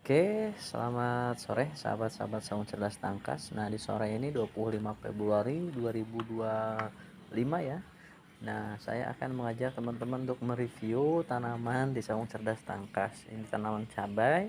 Oke, selamat sore sahabat-sahabat Saung Cerdas Tangkas. Nah, di sore ini 25 Februari 2025 ya. Nah, saya akan mengajak teman-teman untuk mereview tanaman di Saung Cerdas Tangkas. Ini tanaman cabai.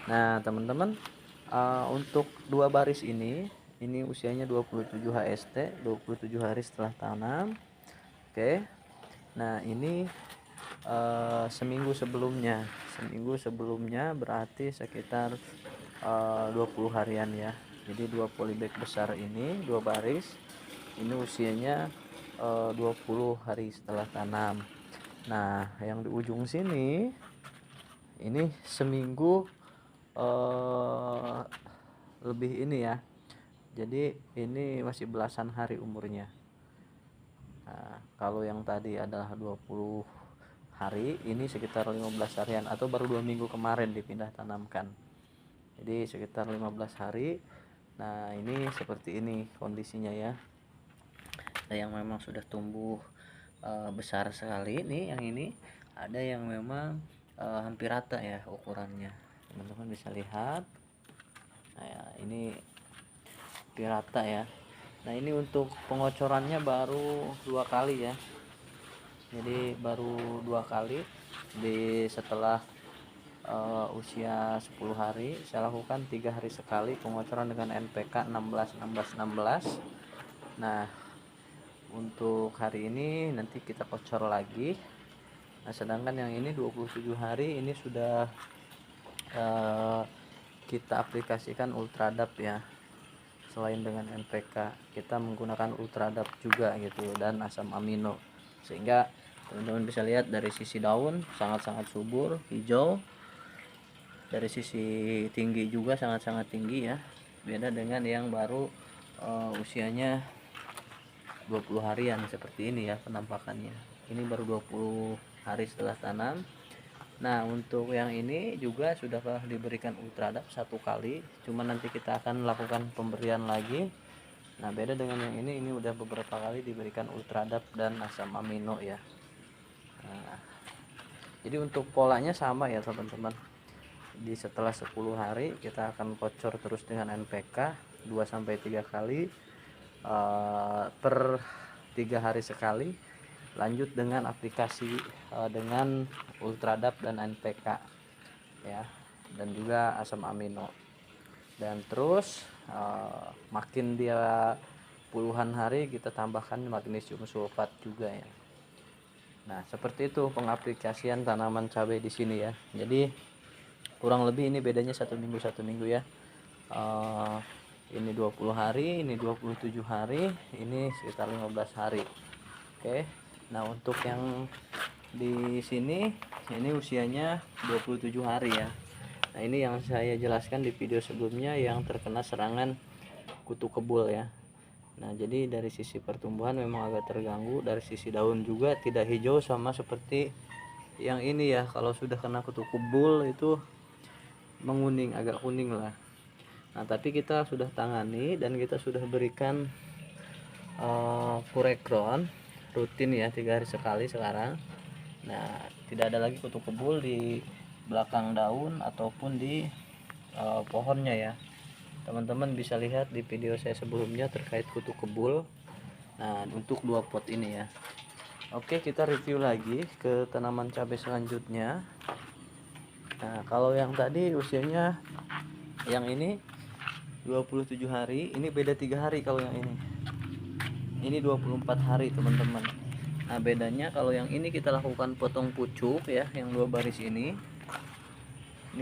Nah, teman-teman, untuk dua baris ini usianya 27 HST, 27 hari setelah tanam. Oke. Nah, ini seminggu sebelumnya berarti sekitar 20 harian ya. Jadi dua polybag besar ini, dua baris ini usianya 20 hari setelah tanam. Nah, yang di ujung sini ini seminggu lebih ini ya. Jadi ini masih belasan hari umurnya. Nah, kalau yang tadi adalah 20 hari, ini sekitar 15 harian atau baru 2 minggu kemarin dipindah tanamkan. Jadi sekitar 15 hari. Nah, ini seperti ini kondisinya ya. Ada yang memang sudah tumbuh besar sekali nih, yang ini ada yang memang hampir rata ya ukurannya. Teman-teman bisa lihat. Nah, ya, ini hampir rata ya. Nah, ini untuk pengocorannya baru 2 kali ya. Jadi baru 2 kali setelah usia 10 hari saya lakukan 3 hari sekali pengocoran dengan NPK 16 16 16. Nah, untuk hari ini nanti kita kocor lagi. Nah, sedangkan yang ini 27 hari ini sudah kita aplikasikan Ultradap ya. Selain dengan NPK, kita menggunakan Ultradap juga gitu dan asam amino. Sehingga teman-teman bisa lihat dari sisi daun sangat-sangat subur, hijau. Dari sisi tinggi juga sangat-sangat tinggi ya. Beda dengan yang baru usianya 20 harian seperti ini ya penampakannya. Ini baru 20 hari setelah tanam. Nah, untuk yang ini juga sudah diberikan Ultradap 1 kali, cuma nanti kita akan lakukan pemberian lagi. Nah, beda dengan yang ini udah beberapa kali diberikan Ultradap dan asam amino ya. Nah, jadi untuk polanya sama ya teman-teman. Setelah 10 hari kita akan kocor terus dengan NPK 2-3 kali per 3 hari sekali, lanjut dengan aplikasi dengan Ultradap dan NPK ya, dan juga asam amino. Dan terus makin dia puluhan hari kita tambahkan magnesium sulfat juga ya. Nah, seperti itu pengaplikasian tanaman cabai di sini ya. Jadi kurang lebih ini bedanya 1 minggu ya. Ini 20 hari, ini 27 hari, ini sekitar 15 hari. Oke. Nah, untuk yang di sini ini usianya 27 hari ya. Nah, ini yang saya jelaskan di video sebelumnya yang terkena serangan kutu kebul ya. Nah, jadi dari sisi pertumbuhan memang agak terganggu, dari sisi daun juga tidak hijau sama seperti yang ini ya. Kalau sudah kena kutu kebul itu menguning, agak kuning lah. Nah, tapi kita sudah tangani dan kita sudah berikan Purecron rutin ya 3 hari sekali sekarang. Nah, tidak ada lagi kutu kebul di belakang daun ataupun di pohonnya ya. Teman-teman bisa lihat di video saya sebelumnya terkait kutu kebul. Nah, untuk 2 pot ini ya. Oke, kita review lagi ke tanaman cabai selanjutnya. Nah, kalau yang tadi usianya yang ini 27 hari, ini beda 3 hari. Kalau yang ini 24 hari teman-teman. Nah, bedanya kalau yang ini kita lakukan potong pucuk ya, yang 2 baris ini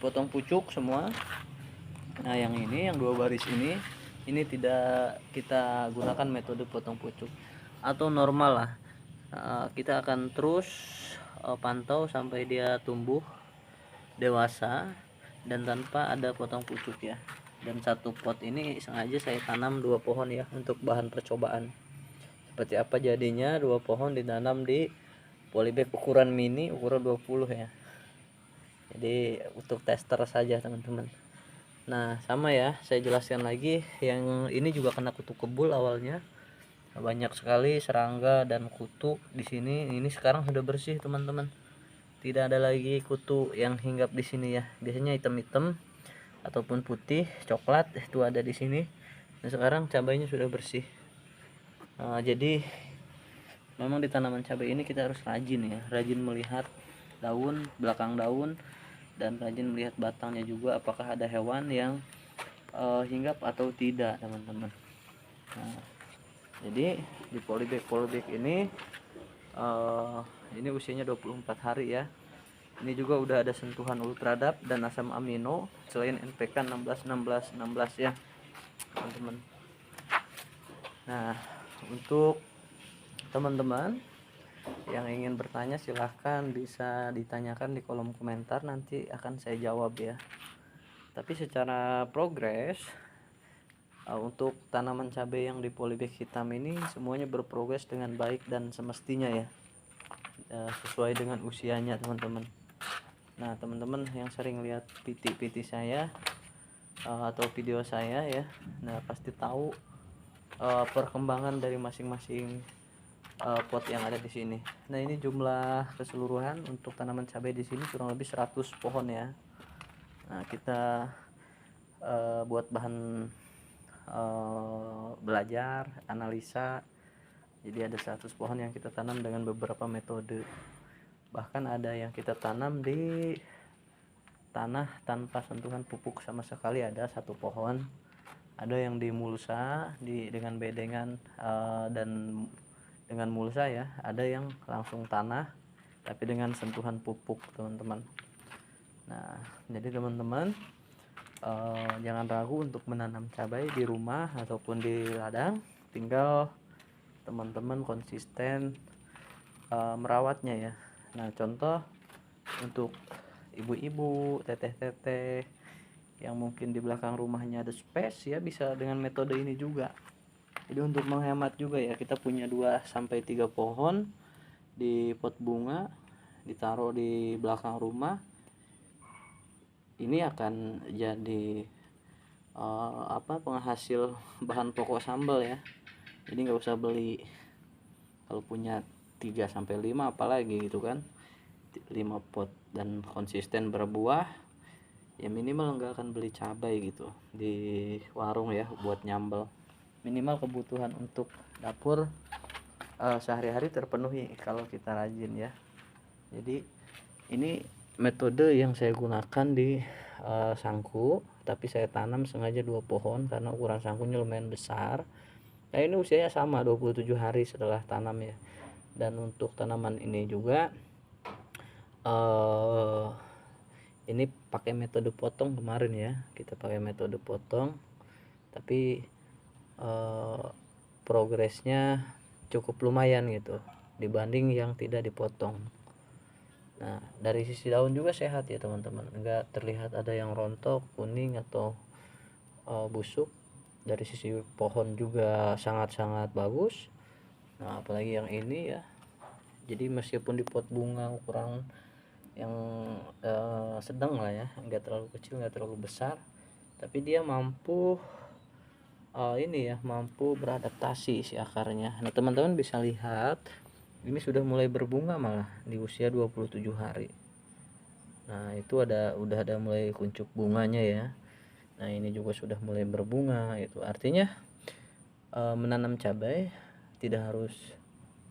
potong pucuk semua. Nah, yang ini yang 2 baris ini tidak kita gunakan metode potong pucuk atau normal lah. Kita akan terus pantau sampai dia tumbuh dewasa dan tanpa ada potong pucuk ya. Dan 1 pot ini sengaja saya tanam 2 pohon ya untuk bahan percobaan. Seperti apa jadinya 2 pohon ditanam di polybag ukuran mini, ukuran 20 ya. Jadi untuk tester saja teman-teman. Nah, sama ya, saya jelaskan lagi, yang ini juga kena kutu kebul awalnya. Banyak sekali serangga dan kutu di sini. Ini sekarang sudah bersih teman-teman. tidak ada lagi kutu yang hinggap di sini ya. Biasanya hitam-hitam ataupun putih, coklat itu ada di sini. Nah, sekarang cabainya sudah bersih. Jadi memang di tanaman cabai ini kita harus rajin ya, rajin melihat daun, belakang daun, dan rajin melihat batangnya juga apakah ada hewan yang hinggap atau tidak, teman-teman. Nah, jadi di polybag ini usianya 24 hari ya. Ini juga udah ada sentuhan ultradap dan asam amino selain NPK 16 ya, teman-teman. Nah, untuk teman-teman yang ingin bertanya silahkan bisa ditanyakan di kolom komentar, nanti akan saya jawab ya. Tapi secara progres untuk tanaman cabai yang di polybag hitam ini semuanya berprogres dengan baik dan semestinya ya, sesuai dengan usianya, teman-teman. Nah, teman-teman yang sering lihat PT saya atau video saya ya, nah pasti tahu perkembangan dari masing-masing pot yang ada di sini. Nah, ini jumlah keseluruhan untuk tanaman cabai di sini kurang lebih 100 pohon ya. Nah, kita buat bahan belajar analisa, jadi ada 100 pohon yang kita tanam dengan beberapa metode. Bahkan ada yang kita tanam di tanah tanpa sentuhan pupuk sama sekali, ada 1 pohon. Ada yang di mulsa dengan bedengan dan dengan mulsa ya. Ada yang langsung tanah tapi dengan sentuhan pupuk, teman-teman. Nah, jadi teman-teman jangan ragu untuk menanam cabai di rumah ataupun di ladang. Tinggal teman-teman konsisten merawatnya ya. Nah, contoh untuk ibu-ibu, teteh-teteh yang mungkin di belakang rumahnya ada space ya, bisa dengan metode ini juga. Jadi untuk menghemat juga ya, kita punya 2-3 pohon di pot bunga ditaruh di belakang rumah. Ini akan jadi penghasil bahan pokok sambal ya. Jadi nggak usah beli, kalau punya 3-5 apalagi gitu kan, 5 pot dan konsisten berbuah ya, minimal nggak akan beli cabai gitu di warung ya buat nyambel. Minimal kebutuhan untuk dapur sehari-hari terpenuhi kalau kita rajin ya. Jadi ini metode yang saya gunakan di sangku, tapi saya tanam sengaja 2 pohon karena ukuran sangkunya lumayan besar. Nah, ini usianya sama 27 hari setelah tanam ya. Dan untuk tanaman ini juga ini pakai metode potong kemarin ya, kita pakai metode potong, tapi progresnya cukup lumayan gitu dibanding yang tidak dipotong. Nah, dari sisi daun juga sehat ya teman-teman, enggak terlihat ada yang rontok, kuning atau busuk. Dari sisi pohon juga sangat-sangat bagus. Nah, apalagi yang ini ya, jadi meskipun di pot bunga ukuran yang sedang lah ya, enggak terlalu kecil enggak terlalu besar, tapi dia mampu mampu beradaptasi si akarnya. Nah, teman-teman bisa lihat ini sudah mulai berbunga malah di usia 27 hari. Nah, itu udah ada mulai kuncup bunganya ya. Nah, ini juga sudah mulai berbunga. Itu artinya menanam cabai tidak harus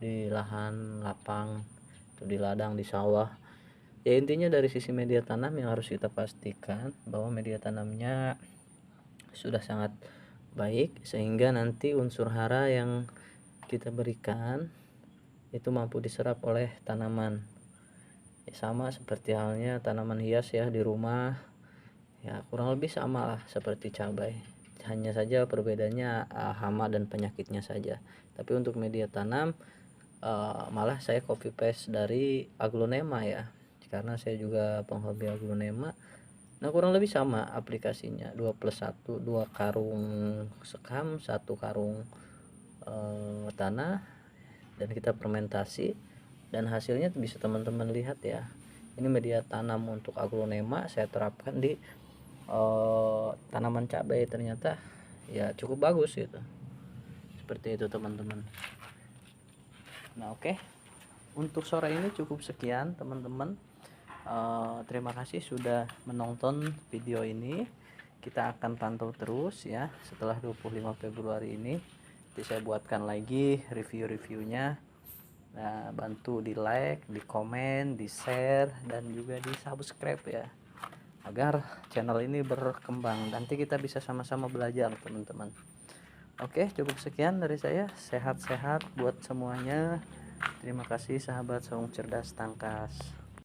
di lahan lapang atau di ladang, di sawah ya. Intinya dari sisi media tanam yang harus kita pastikan bahwa media tanamnya sudah sangat baik sehingga nanti unsur hara yang kita berikan itu mampu diserap oleh tanaman ya, sama seperti halnya tanaman hias ya di rumah ya, kurang lebih sama lah seperti cabai, hanya saja perbedaannya hama dan penyakitnya saja. Tapi untuk media tanam malah saya copy paste dari aglonema ya, karena saya juga penghobi aglonema. Nah, kurang lebih sama aplikasinya, 2+1, 2 karung sekam, 1 karung tanah, dan kita fermentasi dan hasilnya bisa teman-teman lihat ya. Ini media tanam untuk aglonema saya terapkan di tanaman cabai, ternyata ya cukup bagus gitu. Seperti itu teman-teman. Nah, oke. Untuk sore ini cukup sekian teman-teman. Terima kasih sudah menonton video ini. Kita akan pantau terus ya setelah 25 Februari ini. Nanti saya buatkan lagi review-reviewnya. Nah, bantu di like, di komen, di share, dan juga di subscribe ya, agar channel ini berkembang. Nanti kita bisa sama-sama belajar teman-teman. Oke, cukup sekian dari saya. Sehat-sehat buat semuanya. Terima kasih sahabat Saung Cerdas Tangkas.